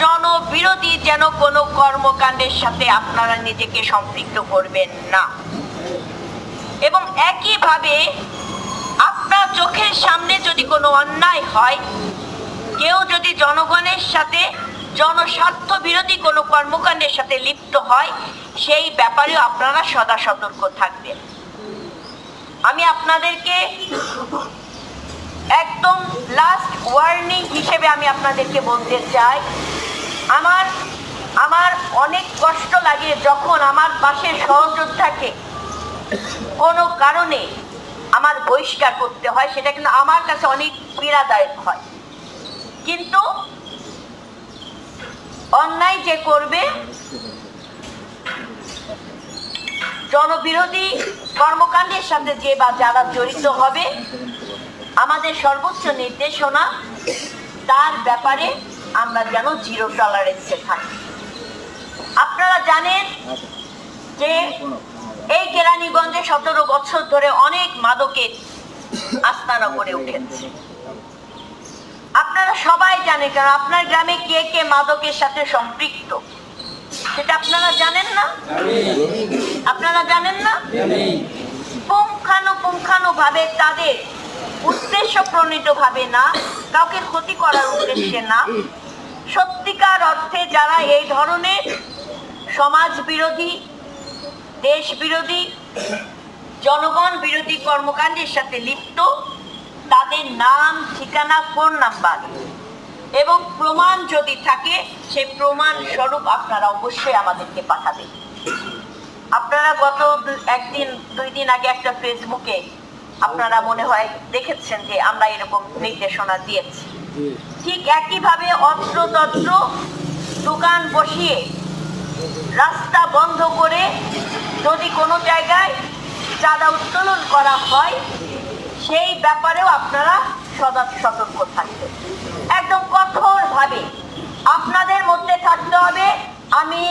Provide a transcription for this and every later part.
জনবিরোধী যেন কোনো কর্মকাণ্ডের সাথে আপনারা নিজেকে সম্পৃক্ত করবেন না। এবং একইভাবে আপনার চোখের সামনে যদি কোনো অন্যায় হয়, কেউ যদি জনগণের সাথে জনস্বার্থ বিরোধী কোনো কর্মকাণ্ডের সাথে লিপ্ত হয়, সেই ব্যাপারেও আপনারা সদা সতর্ক থাকবেন। আমি আপনাদেরকে একদম লাস্ট ওয়ার্নিং হিসেবে আমি আপনাদেরকে বলতে চাই, আমার অনেক কষ্ট লাগে যখন আমার পাশের সহযোদ্ধাকে কোনো কারণে আমার বহিষ্কার করতে হয়, সেটা কিন্তু আমার কাছে অনেক পীড়াদায়ক হয়। কিন্তু অন্যায় যে করবে, জনবিরোধী কর্মকাণ্ডের সাথে যে বা যারা জড়িত হবে, আমাদের সর্বোচ্চ নির্দেশনা তার ব্যাপারে আমরা যেন জিরো টলারেন্সে থাকি। আপনারা জানেন যে এই কেরানীগঞ্জে 17 বছর ধরে অনেক মাদকের আস্তানা গড়ে উঠেছে। আপনারা সবাই জানেন, কারণ আপনার গ্রামে কে কে মাদকের সাথে সম্পৃক্ত সেটা আপনারা জানেন না? আপনারা জানেন না? পুঙ্খানুপুঙ্খানুভাবে তাদের উদ্দেশ্য প্রণীত ভাবে না, কাউকে ক্ষতি করার উদ্দেশ্যে না, সত্যিকার অর্থে যারা এই ধরনের সমাজ বিরোধী, দেশ বিরোধী, জনগণ বিরোধী কর্মকাণ্ডের সাথে লিপ্ত, তাদের নাম, ঠিকানা, ফোন নাম্বার এবং প্রমাণ যদি থাকে, সেই প্রমাণ স্বরূপ আপনারা অবশ্যই আমাদেরকে পাঠাবেন। আপনারা গত দুই দিন আগে একটা ফেসবুকে আপনারা মনে হয় দেখেছেন যে আমরা এরকম নির্দেশনা দিয়েছি। ঠিক একইভাবে অত্রতত্র দোকান বসিয়ে রাস্তা বন্ধ করে যদি কোনো জায়গায় চাঁদা উত্তোলন করা হয়, সেই ব্যাপারেও আপনারা সদা সতর্ক থাকবেন। একদম কঠোরভাবে আপনাদের মধ্যে থাকতে হবে, আমি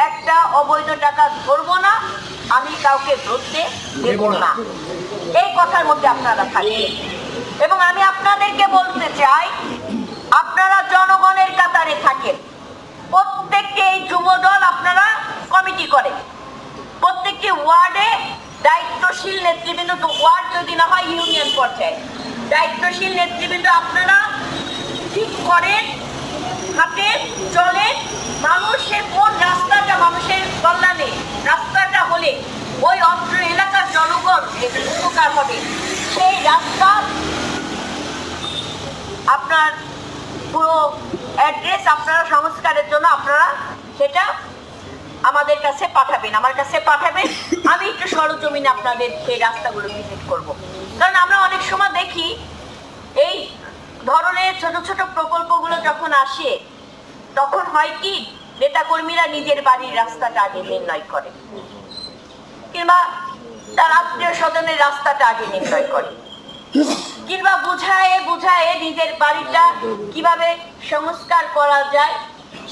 একটা অবৈধ টাকা ধরবো না, আমি কাউকে ধরতে দেব না, এই কথার মধ্যে আপনারা থাকবেন। এবং আমি আপনাদেরকে বলতে চাই, আপনারা জনগণের কাতারে থাকেন। প্রত্যেকটি এই যুবদল আপনারা কমিটি করেন, প্রত্যেকটি ওয়ার্ডে দায়িত্বশীল নেতৃবৃন্দ, ওয়ার্ড যদি না হয় ইউনিয়ন পর্যায়ে দায়িত্বশীল নেতৃবৃন্দ আপনারা ঠিক করেন, হাঁটেন, চলেন। মানুষের কোন রাস্তাটা মানুষের কল্যাণে, রাস্তাটা হলে ওই অত্র এলাকার জনগণ উপকার হবে, সেই রাস্তা আপনার পুরো অ্যাড্রেস আপনারা সংস্কারের জন্য আপনারা সেটা আমাদের কাছে পাঠাবেন, আমার কাছে পাঠাবেন। আমি একটু সরজমিনে আপনাদের সেই রাস্তাগুলো ভিজিট করব। কারণ আমরা অনেক সময় দেখি এই ধরনের ছোট ছোট প্রকল্পগুলো যখন আসে, তখন হয় কি, নেতাকর্মীরা নিজের বাড়ির রাস্তাটা আগে নির্ণয় করে, কিংবা তার আত্মীয় স্বজনের রাস্তাটা আগে নির্ণয় করে, কিংবা বুঝায়ে নিজের বাড়িটা কিভাবে সংস্কার করা যায়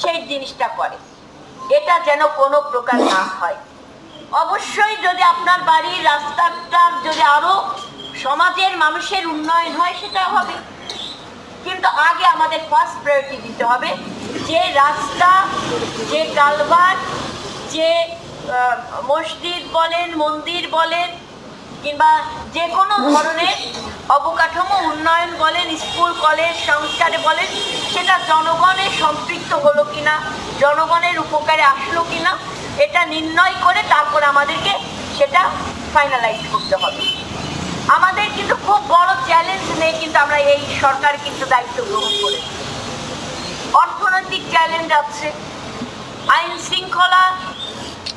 সেই জিনিসটা করে। এটা যেন কোনো প্রকার না হয়। অবশ্যই যদি আপনার বাড়ির রাস্তাটা যদি আরো সমাজের মানুষের উন্নয়ন হয়, সেটা হবে, কিন্তু আগে আমাদের ফার্স্ট প্রায়োরিটি দিতে হবে যে রাস্তা, যে কালভার্ট, যে মসজিদ বলেন, মন্দির বলেন, কিংবা যে কোনো ধরনের অবকাঠামো উন্নয়ন বলেন, স্কুল কলেজ সংস্কারে বলেন, সেটা জনগণের সম্পৃক্ত হলো কিনা, জনগণের উপকারে আসলো কিনা, এটা নির্ণয় করে তারপর আমাদেরকে সেটা ফাইনালাইজ করতে হবে। আমাদের কিন্তু খুব বড় চ্যালেঞ্জ নেই, কিন্তু আমরা এই সরকার কিন্তু দায়িত্ব গ্রহণ করেছি। অর্থনৈতিক চ্যালেঞ্জ আছে, আইন শৃঙ্খলা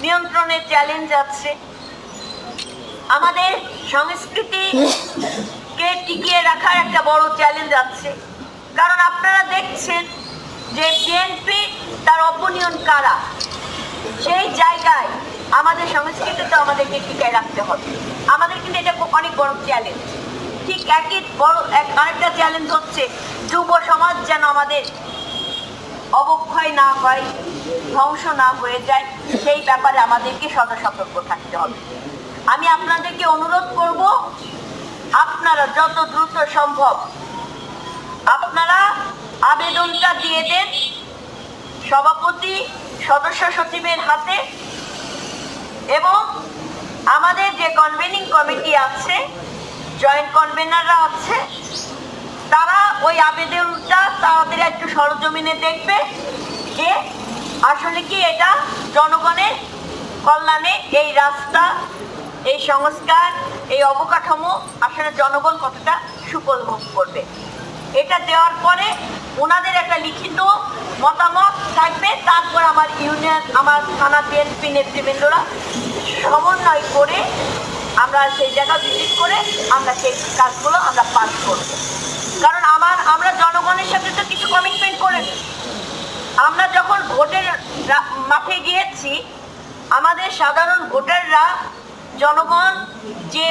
নিয়ন্ত্রণের চ্যালেঞ্জ আছে, আমাদের সংস্কৃতিকে টিকিয়ে রাখার একটা বড় চ্যালেঞ্জ আছে। কারণ আপনারা দেখছেন যে বিএনপি তার অপনিয়ন কারা, সেই জায়গায় আমাদের সংস্কৃতিতে আমাদেরকে টিকায় রাখতে হবে। আমাদের কিন্তু এটা অনেক বড় চ্যালেঞ্জ। ঠিক একই বড় আরেকটা চ্যালেঞ্জ হচ্ছে যুব সমাজ যেন আমাদের অবক্ষয় না হয়, ধ্বংস না হয়ে যায়, সেই ব্যাপারে আমাদেরকে সদা সতর্ক থাকতে হবে। আমি আপনাদেরকে অনুরোধ করব, আপনারা যত দ্রুত সম্ভব আপনারা আবেদনটা দিয়ে দেন সভাপতি সদস্য সচিবের হাতে, এবং আমাদের যে কনভেনিং কমিটি আছে, জয়েন্ট কনভেনাররা আছে, তারা ওই আবেদনটা তাদের একটু সরজমিনে দেখবে যে আসলে কি এটা জনগণের কল্যাণে, এই রাস্তা, এই সংস্কার, এই অবকাঠামো আসলে জনগণ কতটা সুফল ভোগ করবে। এটা দেওয়ার পরে ওনাদের একটা লিখিত মতামত থাকবে। তারপর আমার ইউনিয়ন, আমার থানা বিএনপি নেতৃবৃন্দরা সমন্বয় করে আমরা সেই জায়গা ভিজিট করে আমরা সেই কাজগুলো আমরা পাস করব। কারণ আমরা জনগণের সাথে তো কিছু কমিটমেন্ট করে, আমরা যখন ভোটের মাঠে গিয়েছি, আমাদের সাধারণ ভোটাররা, জনগণ যে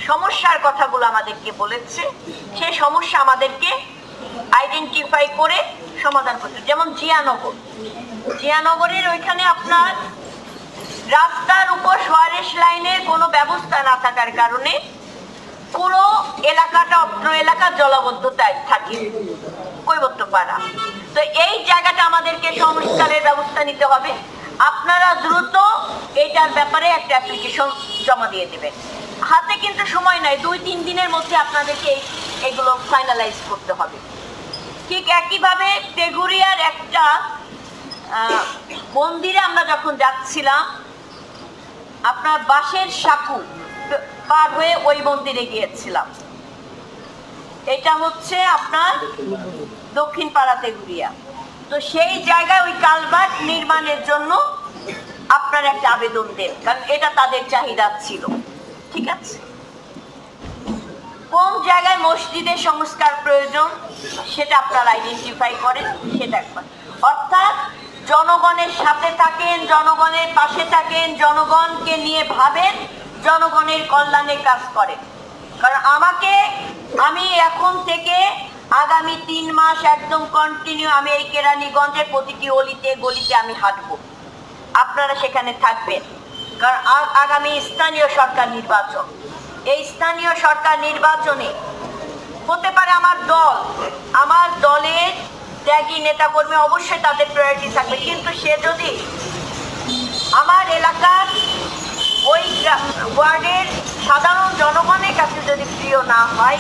সমস্যার কথাগুলো আমাদেরকে বলেছে, সেই সমস্যা আমাদেরকে আইডেন্টিফাই করে সমাধান করতে। যেমন জিয়ানগরের ওইখানে আপনার রাস্তার উপর সোয়ারেশ লাইনের কোনো ব্যবস্থা না থাকার কারণে পুরো এলাকাটা, অত্র এলাকা জলাবদ্ধতায় থাকে, কৈবত্যপাড়া। তো এই জায়গাটা আমাদেরকে সংস্কারের ব্যবস্থা নিতে হবে। আপনারা দ্রুত এইটার ব্যাপারে একটা অ্যাপ্লিকেশন জমা দিয়ে দেবেন। হাতে কিন্তু সময় নাই, 2-3 দিনের মধ্যে আপনাদেরকে এগুলো ফাইনালাইজ করতে হবে। ঠিক একইভাবে তেঘুরিয়ার একটা মন্দিরে আমরা যখন যাচ্ছিলাম, আপনার বাঁশের সাঁকু পার হয়ে ওই মন্দিরে গিয়েছিলাম। এটা হচ্ছে আপনার দক্ষিণ পাড়া তেঘুরিয়া। তো সেই জায়গায় ওই কালভার্ট নির্মাণের জন্য আপনার একটা আবেদন দেন, কারণ এটা তাদের চাহিদা ছিল। ঠিক আছে, কোন জায়গায় মসজিদের সংস্কার প্রয়োজন সেটা আপনারা আইডেন্টিফাই করেন, সেটা একবার। অর্থাৎ জনগণের সাথে থাকেন, জনগণের পাশে থাকেন, জনগণকে নিয়ে ভাবেন, জনগণের কল্যাণে কাজ করেন। কারণ আমি এখন থেকে আগামী 3 মাস একদম কন্টিনিউ আমি এই কেরানীগঞ্জের প্রতিটি অলিতে গলিতে আমি হাঁটবো, আপনারা সেখানে থাকবেন। কারণ আগামী স্থানীয় সরকার নির্বাচন, এই স্থানীয় সরকার নির্বাচনে হতে পারে আমার দলের ত্যাগী নেতাকর্মী অবশ্যই তাদের প্রায়োরিটি থাকবে, কিন্তু সে যদি আমার এলাকার ওই ওয়ার্ডের সাধারণ জনগণের কাছে যদি প্রিয় না হয়,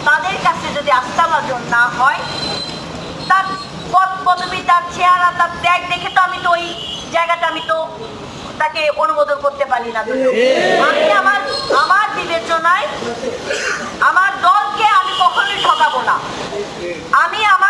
তাদের কাছে যদি আস্থাভাজন না হয়, তার পদ পদবি, তার চেহারা, তার ত্যাগ দেখে তো আমি তো ওই জায়গাটা আমি তো তাকে অনুমোদন করতে পারি না। আমি আমার বিবেচনায় আমার দলকে আমি কখনোই ঠকাবো না। আমি আমার